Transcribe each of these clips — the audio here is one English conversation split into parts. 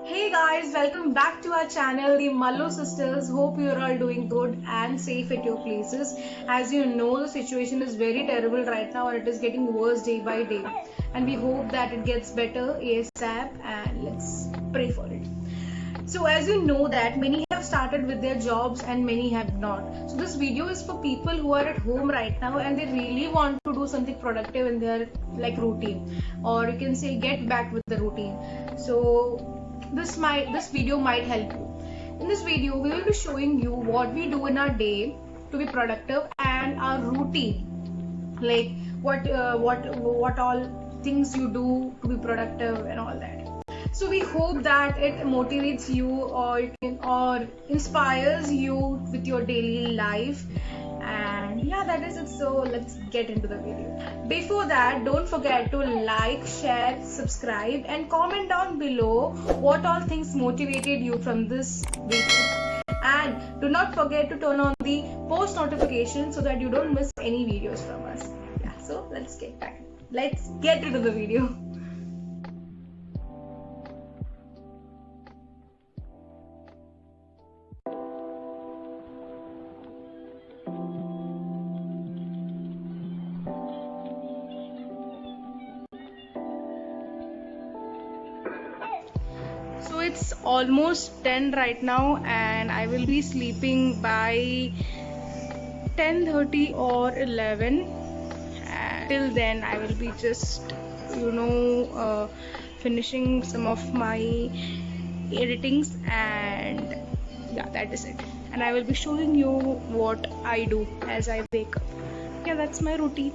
Hey guys, welcome back to our channel, the Mallo Sisters. Hope you're all doing good and safe at your places. As you know, the situation is very terrible right now and it is getting worse day by day. And we hope that it gets better ASAP and let's pray for it. So as you know that many have started with their jobs and many have not. So this video is for people who are at home right now and they really want to do something productive in their routine, or you can say get back with the routine. So this video might help you. In this video we will be showing you what we do in our day to be productive and our routine, like what all things you do to be productive and all that. So we hope that it motivates you or inspires you with your daily life. And yeah, that is it. So let's get into the video. Before that, don't forget to like, share, subscribe and comment down below what all things motivated you from this video. And do not forget to turn on the post notification so that you don't miss any videos from us. Yeah, so let's get into the video. So it's almost 10 right now and I will be sleeping by 10:30 or 11. And till then I will be just finishing some of my editings, and yeah, that is it. And I will be showing you what I do as I wake up. Yeah, that's my routine.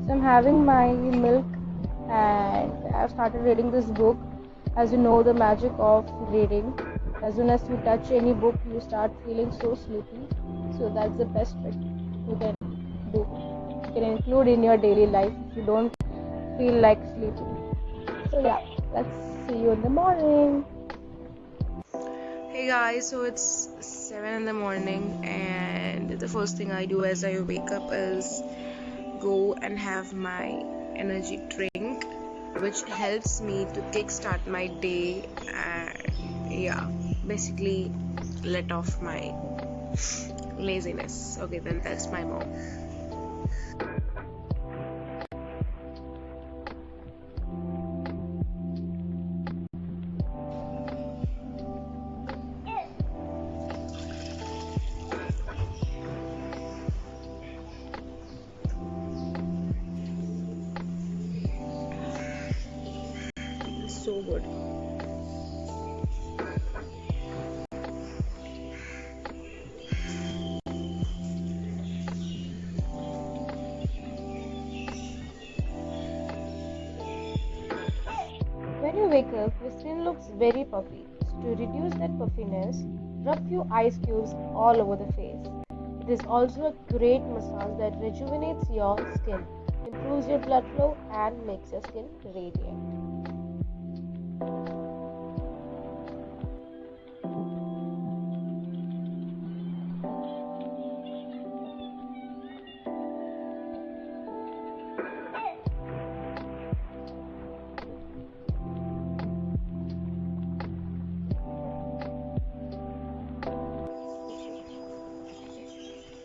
So I'm having my milk and I've started reading this book. As you know, the magic of reading. As soon as you touch any book, you start feeling so sleepy. So that's the best trick you can do. You can include in your daily life if you don't feel like sleeping. So yeah, let's see you in the morning. Hey guys, so it's 7 in the morning and the first thing I do as I wake up is go and have my energy drink, which helps me to kickstart my day and yeah, basically let off my laziness. Okay, then that's my mom. So good. When you wake up, your skin looks very puffy. So to reduce that puffiness, rub few ice cubes all over the face. It is also a great massage that rejuvenates your skin, improves your blood flow and makes your skin radiant.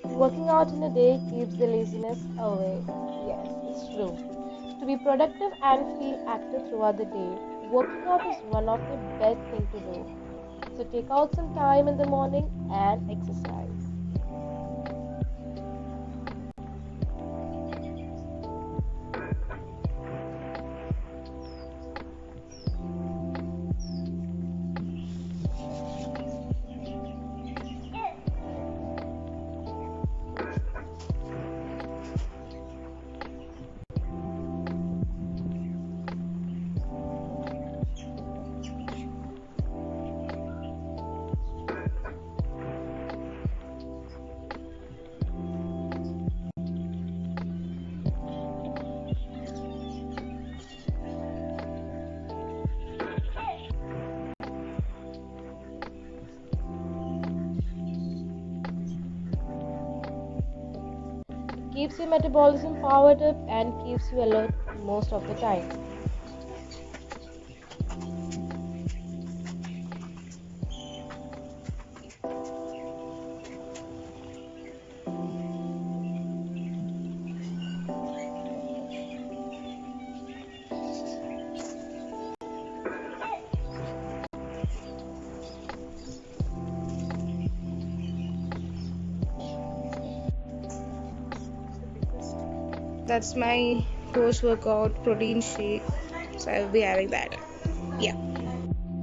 Working out in a day keeps the laziness away. Yes, it's true. To be productive and feel active throughout the day, working out is one of the best things to do. So take out some time in the morning and exercise. Keeps your metabolism powered up and keeps you alert most of the time. That's my post workout protein shake. So I will be having that. Yeah.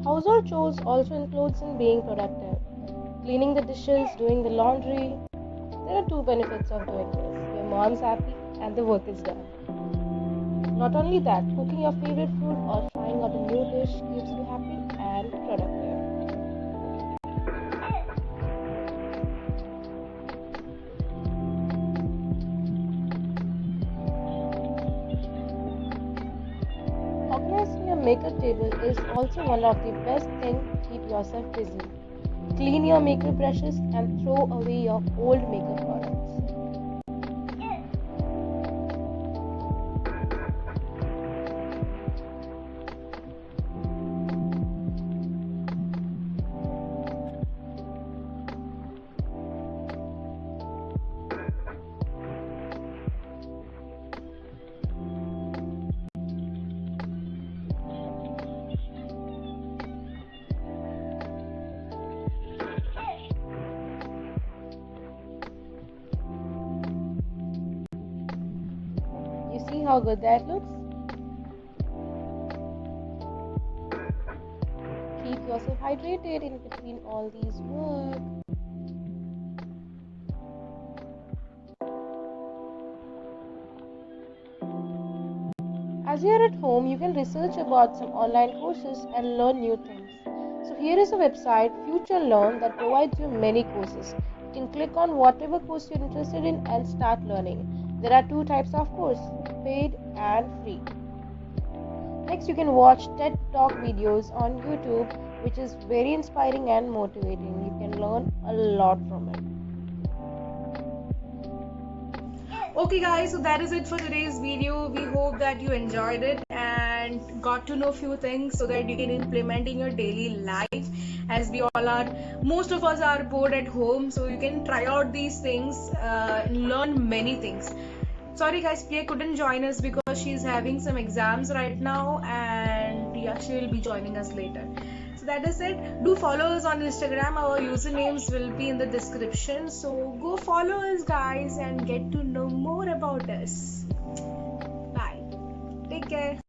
Household chores also includes in being productive. Cleaning the dishes, doing the laundry. There are two benefits of doing this. Your mom's happy and the work is done. Not only that, cooking your favorite food or trying out a new dish keeps you happy and productive. Organizing your makeup table is also one of the best things to keep yourself busy. Clean your makeup brushes and throw away your old makeup products. You see how good that looks? Keep yourself hydrated in between all these work. As you are at home, you can research about some online courses and learn new things. So here is a website, Future Learn, that provides you many courses. You can click on whatever course you're interested in and start learning. There are two types of course, paid and free. Next, you can watch TED Talk videos on YouTube, which is very inspiring and motivating. You can learn a lot from it. Okay guys, so that is it for today's video. We hope that you enjoyed it and got to know few things so that you can implement in your daily life, as we all are, most of us are bored at home, so you can try out these things, learn many things. Sorry guys, Priya couldn't join us because she's having some exams right now, and yeah, she will be joining us later. So that is it. Do follow us on Instagram. Our usernames will be in the description. So go follow us guys and get to know more about us. Bye. Take care.